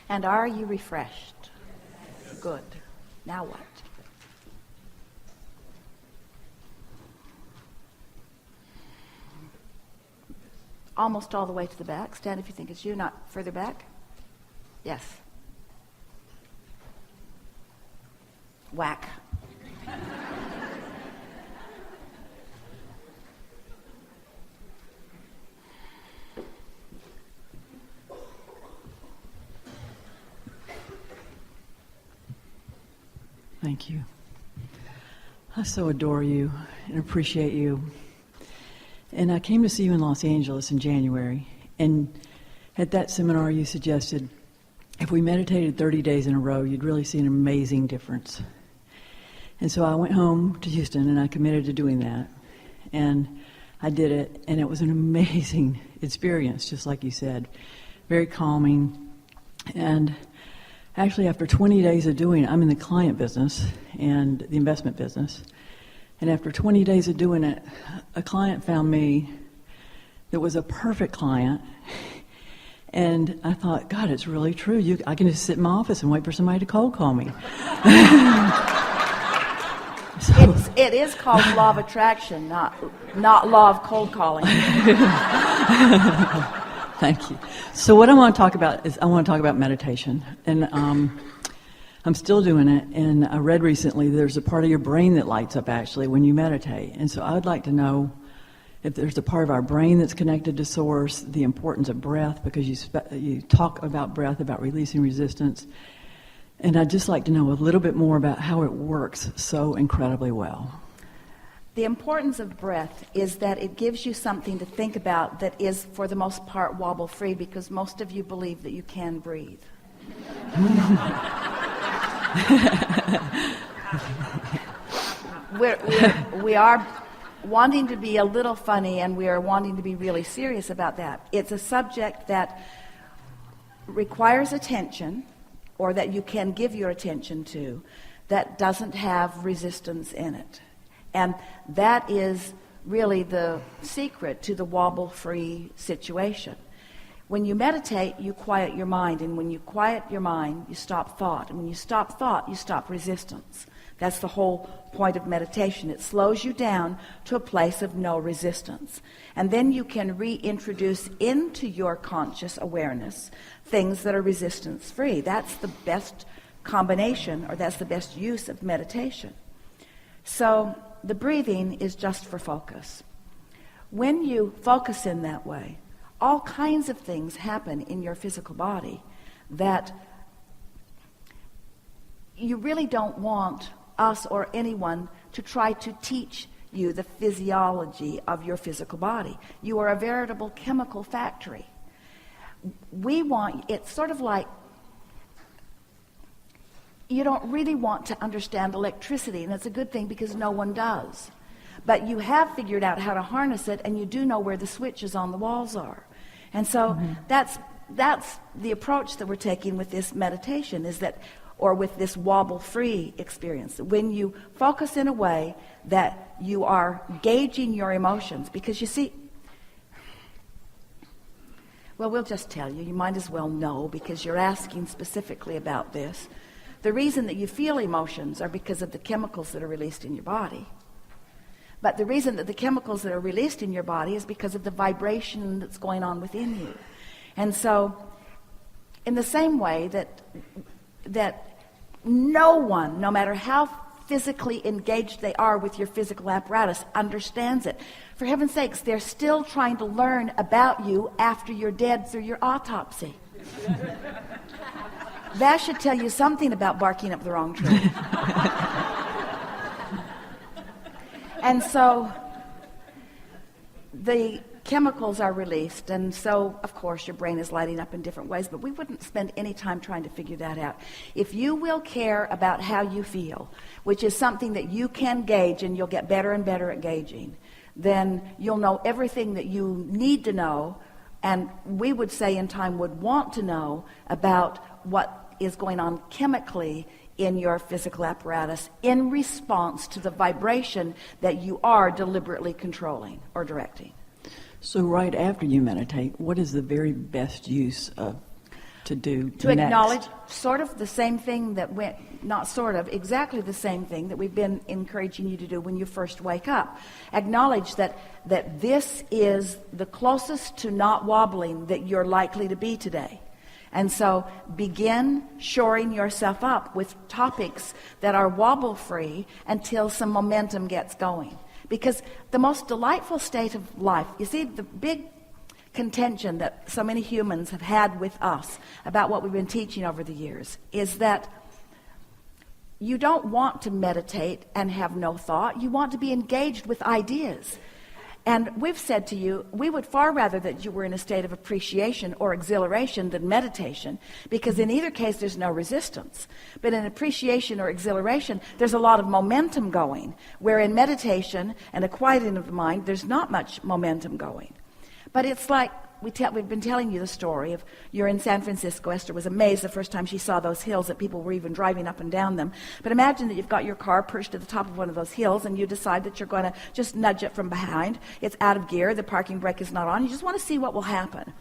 And are you refreshed? Good. Now what? Almost all the way to the back. Stand if you think it's you, not further back. Yes. Whack. Thank you. I so adore you and appreciate you. And I came to see you in Los Angeles in January, and at that seminar you suggested if we meditated 30 days in a row, you'd really see an amazing difference. And so I went home to Houston and I committed to doing that. And I did it, and it was an amazing experience, just like you said. Very calming. And actually, after 20 days of doing it, I'm in the client business and the investment business. And after 20 days of doing it, a client found me that was a perfect client. And I thought, God, it's really true. I can just sit in my office and wait for somebody to cold call me. It is called law of attraction, not law of cold calling. Thank you. So what I want to talk about is meditation. And I'm still doing it, and I read recently there's a part of your brain that lights up actually when you meditate. And so I would like to know if there's a part of our brain that's connected to source, the importance of breath, because you talk about breath, about releasing resistance. And I'd just like to know a little bit more about how it works so incredibly well. The importance of breath is that it gives you something to think about that is, for the most part, wobble-free, because most of you believe that you can breathe. We are wanting to be a little funny, and we are wanting to be really serious about that. It's a subject that requires attention, or that you can give your attention to, that doesn't have resistance in it. And that is really the secret to the wobble-free situation. When you meditate, you quiet your mind, and when you quiet your mind, you stop thought. And when you stop thought, you stop resistance. That's the whole point of meditation. It slows you down to a place of no resistance. And then you can reintroduce into your conscious awareness things that are resistance-free. That's the best combination, or that's the best use of meditation. So the breathing is just for focus. When you focus in that way, all kinds of things happen in your physical body that you really don't want us or anyone to try to teach you the physiology of your physical body. You are a veritable chemical factory. It's sort of like you don't really want to understand electricity, and it's a good thing because no one does. But you have figured out how to harness it, and you do know where the switches on the walls are. And so that's the approach that we're taking with this meditation, or with this wobble-free experience. When you focus in a way that you are gauging your emotions, because you see, well, we'll just tell you. You might as well know, because you're asking specifically about this. The reason that you feel emotions are because of the chemicals that are released in your body. But the reason that the chemicals that are released in your body is because of the vibration that's going on within you. And so, in the same way that no one, no matter how physically engaged they are with your physical apparatus, understands it. For heaven's sakes, they're still trying to learn about you after you're dead through your autopsy. That should tell you something about barking up the wrong tree. And so the chemicals are released, and so, of course, your brain is lighting up in different ways, but we wouldn't spend any time trying to figure that out. If you will care about how you feel, which is something that you can gauge, and you'll get better and better at gauging, then you'll know everything that you need to know, and we would say in time would want to know about what is going on chemically in your physical apparatus in response to the vibration that you are deliberately controlling or directing. So right after you meditate, what is the very best use of to do To next? acknowledge sort of the same thing that went, not sort of, exactly the same thing that we've been encouraging you to do when you first wake up. Acknowledge that this is the closest to not wobbling that you're likely to be today. And so begin shoring yourself up with topics that are wobble-free until some momentum gets going. Because the most delightful state of life, you see, the big contention that so many humans have had with us about what we've been teaching over the years is that you don't want to meditate and have no thought. You want to be engaged with ideas. And we've said to you, we would far rather that you were in a state of appreciation or exhilaration than meditation, because in either case there's no resistance. But in appreciation or exhilaration, there's a lot of momentum going, where in meditation and a quieting of the mind, there's not much momentum going. But it's like we've been telling you the story of you're in San Francisco. Esther was amazed the first time she saw those hills, that people were even driving up and down them. But imagine that you've got your car perched at the top of one of those hills and you decide that you're going to just nudge it from behind. It's out of gear. The parking brake is not on. You just want to see what will happen.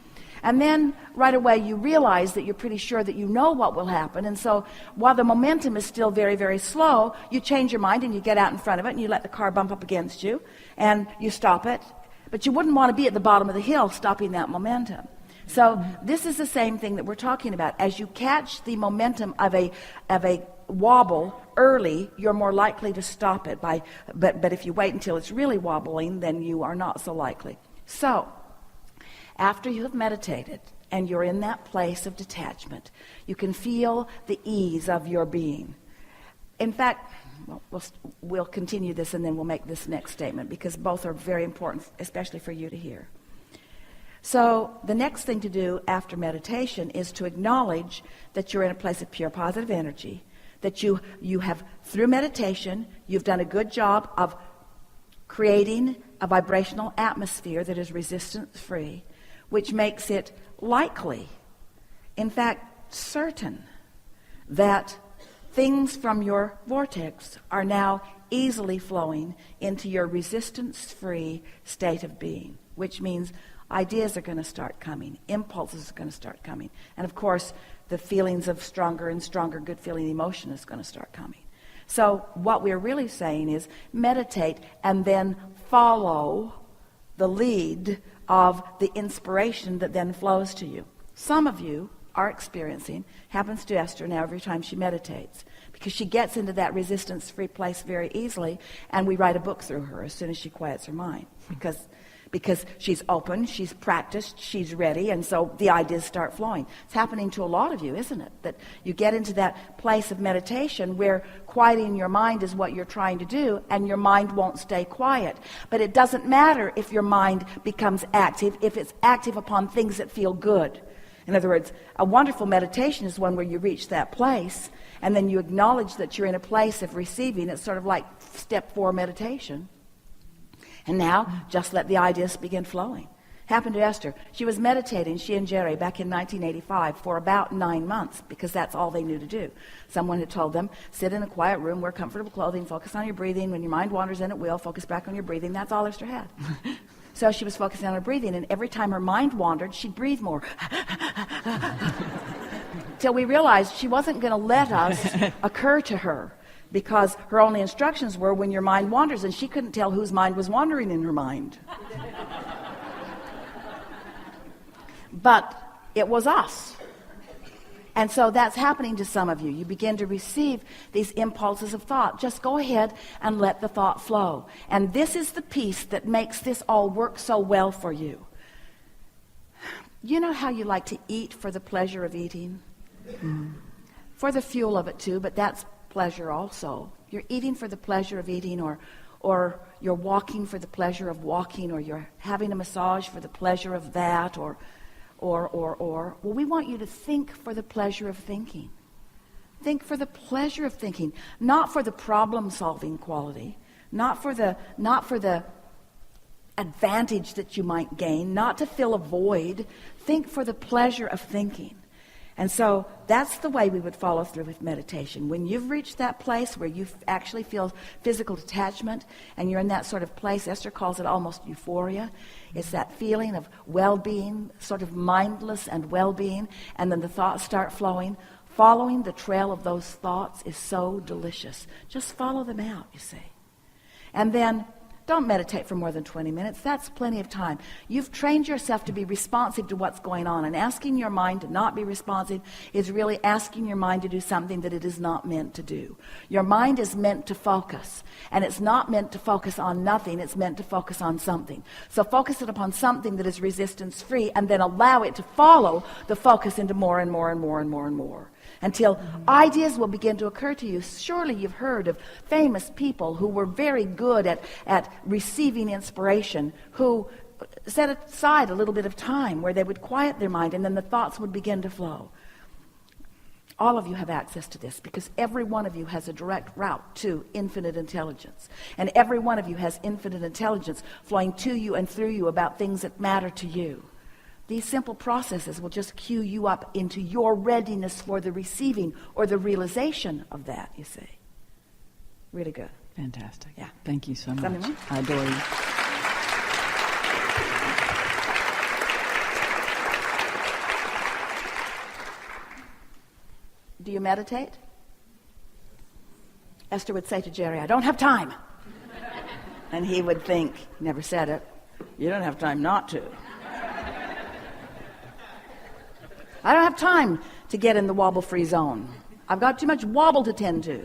And then right away you realize that you're pretty sure that you know what will happen. And so while the momentum is still very, very slow, you change your mind and you get out in front of it and you let the car bump up against you and you stop it. But you wouldn't want to be at the bottom of the hill stopping that momentum. So this is the same thing that we're talking about. As you catch the momentum of a wobble early, you're more likely to stop it. But if you wait until it's really wobbling, then you are not so likely. So after you have meditated and you're in that place of detachment, you can feel the ease of your being. In fact, we'll continue this and then we'll make this next statement, because both are very important, especially for you to hear. So the next thing to do after meditation is to acknowledge that you're in a place of pure positive energy, that you have, through meditation, you've done a good job of creating a vibrational atmosphere that is resistance-free, which makes it likely, in fact, certain, that things from your vortex are now easily flowing into your resistance-free state of being, which means ideas are going to start coming, impulses are going to start coming, and of course the feelings of stronger and stronger good feeling emotion is going to start coming. So what we're really saying is meditate and then follow the lead of the inspiration that then flows to you. Some of you are experiencing, happens to Esther now every time she meditates, because she gets into that resistance-free place very easily, and we write a book through her as soon as she quiets her mind, because she's open, she's practiced, she's ready, and so the ideas start flowing. It's happening to a lot of you, isn't it? That you get into that place of meditation where quieting your mind is what you're trying to do, and your mind won't stay quiet. But it doesn't matter if your mind becomes active, if it's active upon things that feel good. In other words, a wonderful meditation is one where you reach that place and then you acknowledge that you're in a place of receiving. It's sort of like step 4 meditation. And now just let the ideas begin flowing. Happened to Esther. She was meditating, she and Jerry, back in 1985 for about 9 months, because that's all they knew to do. Someone had told them, sit in a quiet room, wear comfortable clothing, focus on your breathing. When your mind wanders in, it will. Focus back on your breathing. That's all Esther had. So she was focusing on her breathing, and every time her mind wandered, she'd breathe more. Till we realized she wasn't going to let us occur to her, because her only instructions were when your mind wanders, and she couldn't tell whose mind was wandering in her mind. But it was us. And so that's happening to some of you. You begin to receive these impulses of thought. Just go ahead and let the thought flow. And this is the piece that makes this all work so well for you. You know how you like to eat for the pleasure of eating? For the fuel of it too, but that's pleasure also. You're eating for the pleasure of eating, or you're walking for the pleasure of walking, or you're having a massage for the pleasure of that, or. Well, we want you to think for the pleasure of thinking. Think for the pleasure of thinking, not for the problem-solving quality, not for the advantage that you might gain, not to fill a void. Think for the pleasure of thinking. And so that's the way we would follow through with meditation. When you've reached that place where you actually feel physical detachment and you're in that sort of place, Esther calls it almost euphoria. It's that feeling of well-being, sort of mindless and well-being, and then the thoughts start flowing. Following the trail of those thoughts is so delicious. Just follow them out, you see. And then don't meditate for more than 20 minutes. That's plenty of time. You've trained yourself to be responsive to what's going on, and asking your mind to not be responsive is really asking your mind to do something that it is not meant to do. Your mind is meant to focus, and it's not meant to focus on nothing. It's meant to focus on something. So focus it upon something that is resistance-free, and then allow it to follow the focus into more and more and more and more and more, until ideas will begin to occur to you. Surely you've heard of famous people who were very good at receiving inspiration, who set aside a little bit of time where they would quiet their mind and then the thoughts would begin to flow. All of you have access to this because every one of you has a direct route to infinite intelligence. And every one of you has infinite intelligence flowing to you and through you about things that matter to you. These simple processes will just cue you up into your readiness for the receiving or the realization of that, you see. Really good. Fantastic. Yeah. Thank you so much. Something more? I adore you. Do you meditate? Esther would say to Jerry, I don't have time. And he would think, never said it, you don't have time not to. I don't have time to get in the wobble-free zone. I've got too much wobble to tend to.